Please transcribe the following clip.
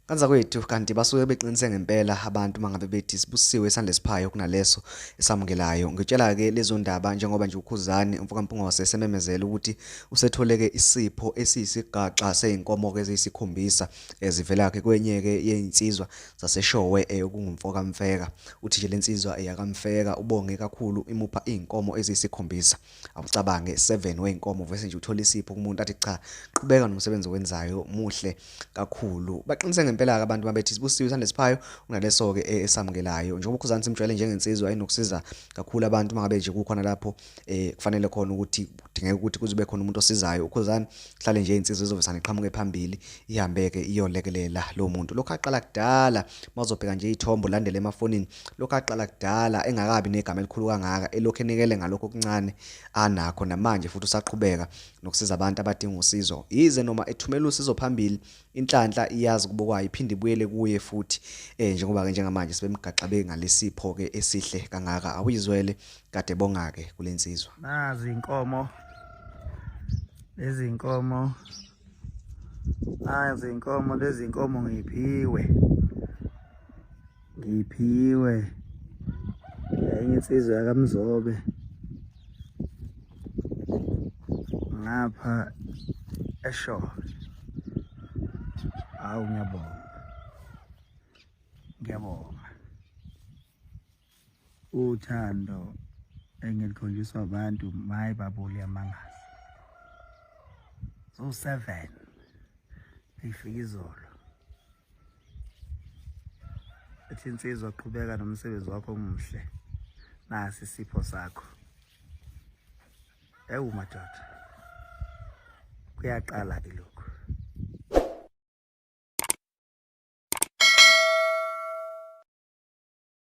Kanza kwethu kanti basuke beqinise ngempela abantu mangabe bethi sibusiwe isandla siphayo kunaleso esamukelayo. Ngitshela ke lezo ndaba njengoba nje uKhuzani umfoka Mpungose sememezela ukuthi usetholeke isipho esiyisigaxa seinkomo ke eziyisikhombisa ezivela ke kwenye ke yezinsizwa zaseshowe okungumfoka Mfeka. Uthi nje lensizwa yakamfeka ubonge kakhulu imupha inkomo eziyisikhombisa. Awucabange 7 weinkomo vese nje uthola isipho kumuntu athi cha qhubeka nomsebenzi owenzayo muhle kakhulu. Baqinise ngempela ke abantu babethi sibusiwe isandla siphayo kunaleso ke esamukelayo njengoba uKhuzani simjwayele njengensizwa ayinokusiza kakhulu abantu mangabe nje kukhona lapho kufanele khona ukuthi kudingeka ukuthi kuzobe khona umuntu osizayo. uKhuzani hlale nje insizwa ezovesana iqhamuke phambili ihambe ke iyolekelela lo muntu. Lokho aqala kudala mawuzobheka nje izithombo landele emafonini. Lokho aqala kudala engakabi negama elikhulu kangaka elokho enikele ngalokho okuncane anakho namanje futhi usaqhubeka nokusiza abantu abadinga usizo. Yize noma ethumela usizo phambili inhlanhla iyazi kubokwayo iphinde ibuyele kuye futhi njengoba ke njengamanje sebemgaxa bengalesipho ke esihle kangaka. Awuyizwele kade bonga ke kulensizwa. Nazi inkomo lezi inkomo lezi inkomo ngiphiwe enye insizwa yakamzobe ngapha esho. Hawu ngiyabonga uthando engilikhonjiswa abantu mayi babuli yamangazi so7 ifika izolo ethi insizwa qhubeka nomsebenzi wakho omuhle nasi isipho sakho. Madoda kuyaqala ke lo.